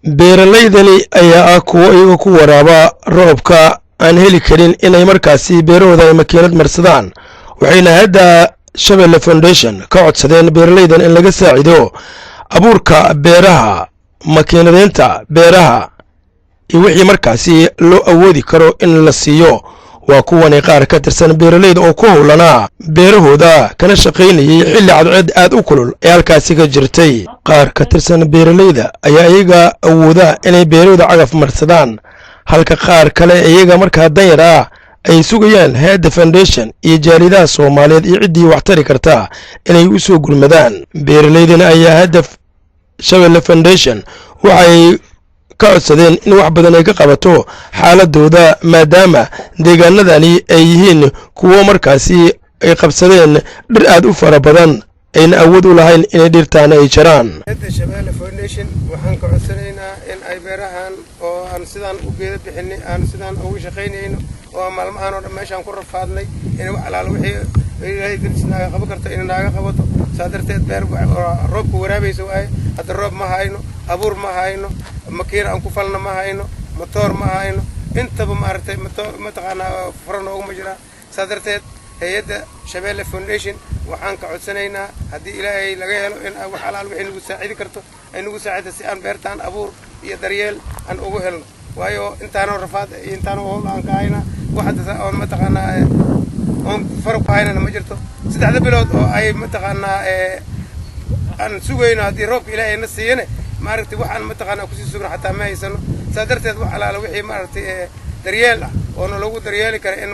beeralaydani ayaa ah kuwo iyaga ku waraaba roobka aan heli karin inay markaasi beerahooda ay makiinad marsadaan, waxayna hadda Shabeelle Foundation ka codsadeen beeralaydan in laga saacido abuurka beeraha, makiinadeenta beeraha iyo wixii markaasi loo awoodi karo in la siiyo. waa kuwan qaar ka tirsan beeralayda oo ku howlanaa beerahooda kana shaqaynayay xilli cadceed aad u kulul ee halkaasi ka jirtay. qaar ka tirsan beeralayda ayaa iyaga awooda inay beerahooda cagaf marsadaan, halka qaar kale iyaga markaa danyar ah ay sugayaan hay'adda foundation iyo jaalidaha Soomaaliyeed iyo ciddii wax tari karta inay u soo gurmadaan. beeralaydan ayaa hadda Shabeelle Foundation waxay ka codsadeen in wax badan ay ka qabato xaaladooda, maadaama deegaanadani ay yihiin kuwo markaasi ay qabsadeen dhir aad u fara badan ayna awood u lahayn inay dhirtaana ay jaraan. Shabeelle Foundation waxaan ka codsanaynaa in ay beerahan oo aan sidaan u geeda bixinay aan sidaan ugu shaqaynayno oo maalmahan oo dhan meeshaan ku rafaadnay in wax alaal wixii ilaahay dadisnaaga qaban karto in naaga qabato. saadarteed beer roobka waraabayso waaye hadda roob ma hayno, abuur ma hayno, makiin aan ku falna ma hayno, motor ma hayno, intaba maartay mataqaanaa furan ugu jira. saadarteed hay'adda Shabeelle Foundation waxaan ka codsanaynaa haddii ilaahay laga helo in wax alaal wixii nagu saacidi karto ay nagu saacido si aan beertaan abuur iyo daryeel aan ugu helno. waayo intaanoo rafaad iyo intaanoo howl aan ka hayna wax hadda oo mataqaanaa on farq hayna ma jirto. 3 bilood oo ay mataqaanaa aan sugayno haddii roobka ilaahay na siiyane maaragtay waxaan mataqaanaa ku sii sugna xataa ma haysano. saadarteed wax alaal wixii maaragtay daryeel ah oo lagu daryeeli karo in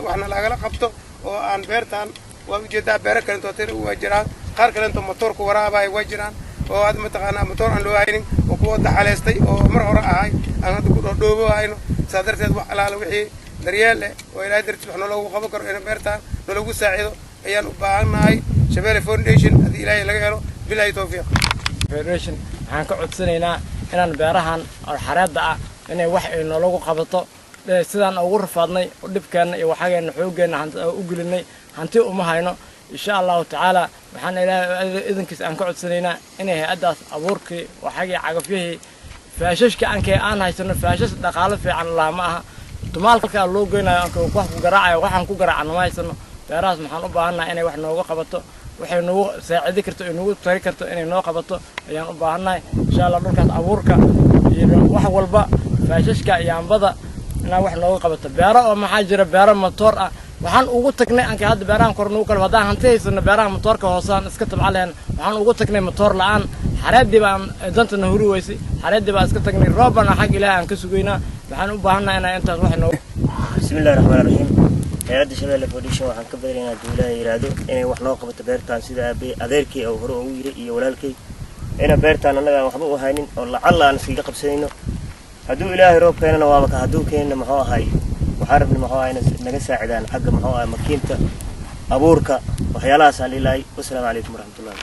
waxna lagala qabto oo aan beertaan waa ujeedaa beero kale intuu waa jiraan, qaar kale intuu motorku waraabay waa jiraan oo aad mataqaanaa motor aan loo haynin oo kuwa daxaleystay oo mar hore ahay aan hadda ku dhooboo hayno. saadarteed wax alaal wixii daryeel ah oo ilaahay dartiis wax loogu qaban karo in beertaan lagu saacido ayaan u baahanahay. Shabeelle Foundation haddii ilaahay laga helo bilaay tawfiiq. Foundation waxaan ka codsanaynaa inaan beerahan oo xareedda ah inay wax ay nologu qabato sidaan ugu rafaadnay oo dhibkeena iyo waxageena xoogeena u gelinay hanti uma hayno. insha Allah ta'ala waxaan ilaahay idinkiis aan ka codsanaynaa inay hay'adaas abuurkii waxagii cagafyihii faashashka aan haysano faashash dhaqaale fiican la ma aha dumaalka loo geynayo aan wax ku garaacayo waxaan ku garaacno ma haysano. beerahaas waxaan u baahanahay inay wax nooga qabato, waxay noogu saacidi karto inay noogu tari karto inay noo qabato ayaan u baahanahay. insha Allah dhulkaas abuurka iyo wax walba faashashka iyo ambada inaa wax nooga qabato. beero oo maxaa jira beero motor ah waxaan ugu tagnay anka hadda beerahan kornuu kala wadaan hanti haysana beeraha motorka hoosaan iska tabcaleen waxaan ugu tagnay motor la'aan xareedii baan dantana huri weysay xareedii baan iska tagnay roobana xaq ilaahay aan ka sugaynaa. waxaan u baahanahay inaan intaas wax nooga bismillaahir rahmaanir rahiim. hay'adda Shabeelle Foundation waxaan ka baryaynaa dawladda yiraahdo inay wax noo qabato beertaan sida adeerkii oo hore ugu yiri iyo walaalkay ina beertaan anaga waxba u haynin oo lacag aan iska qabsanayno. hadduu ilaahay roob keenana waaba ka hadduu keenana maxuu ahay waxaan rabnaa maxuu ahay naga saacidaan xagga maxuu ahay makiinta abuurka waxyaalahaas aan ilaahay. wassalaamu calaykum waraxmatullaahi.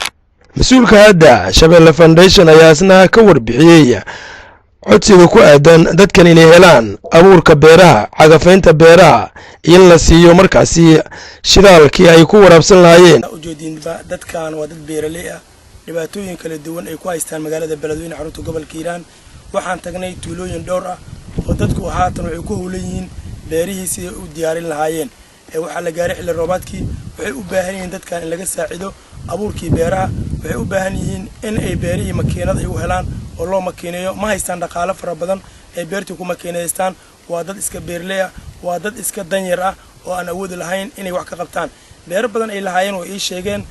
mas-uulka hadda Shabeelle Foundation ayaa isna ka warbixiyay codsiga ku aadan dadkan inay helaan abuurka beeraha, cagafaynta beeraha in la siiyo markaasi shidaalkii ay ku waraabsan lahaayeen. ujeedinba dadkan waa dad beeraley ah, dhibaatooyin kala duwan ay ku haystaan magaalada Beledweyne xarunta gobolka Hiiraan. waxaan tagnay tuulooyin dhowr ah oo dadku haatan waxay ku howlan yihiin beerihiisa u diyaarin lahaayeen. waxaa la gaaray xilli roobaadkii waxay u baahan yihiin dadkan in laga saacido abuurkii beeraha. waxay u baahan yihiin in ay beerihii makiinad ay u helaan oo loo makiineeyo. ma haystaan dhaqaale fara badan ay beertii ku makiineystaan. waa dad iska beerley ah, waa dad iska danyar ah oo aan awood lahayn inay wax ka qabtaan. beero badan ay lahaayeen oo ay sheegeen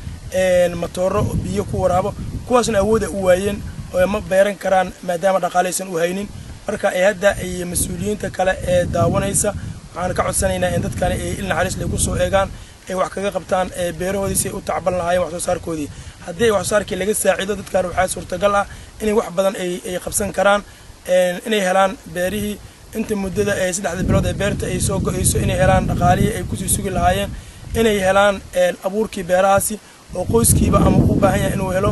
matooro biyo ku waraabo kuwaasna awood u waayeen oo ma beeran karaan maadaama dhaqaaleysan u haynin. marka ay hadda ay mas'uuliyiinta kale ee daawanaysa waxaan ka codsanaynaa in dadkan ay ilna xariis leh ku soo eegaan ay wax kaga qabtaan beerahoodii si ay u tacban lahaayeen wax soo saarkoodii. haddii wax soo saarkii laga saacido dadkan waxaa suurtagal ah inay wax badan ay qabsan karaan, inay helaan beerihii inta muddada ee 3 bilood ee beerta ay soo go'ayso inay helaan dhaqaalihii ay ku sii sugi lahaayeen, inay helaan abuurkii beerahaasi oo qoyskiiba ama u baahan yahay inuu helo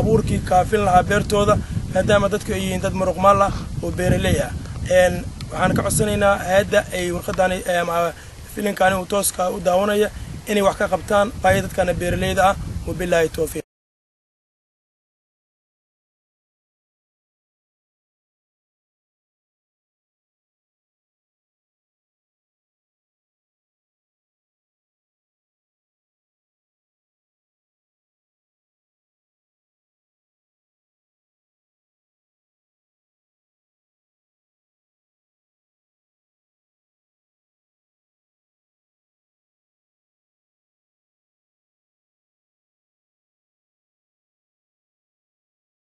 abuurkii kaafin lahaa beertooda maadaama dadku ay yihiin dad muruqmaal ah oo beeraley ah. waxaan ka codsanaynaa hay'adda ay warqadani filinkaani uu tooska u daawanaya inay wax ka qabtaan baahi dadkana beeraleyda ah. wabillahi tawfiiq.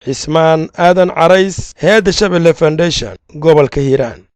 cismaan aadan carays hay'adda Shabeelle Foundation gobolka Hiiraan.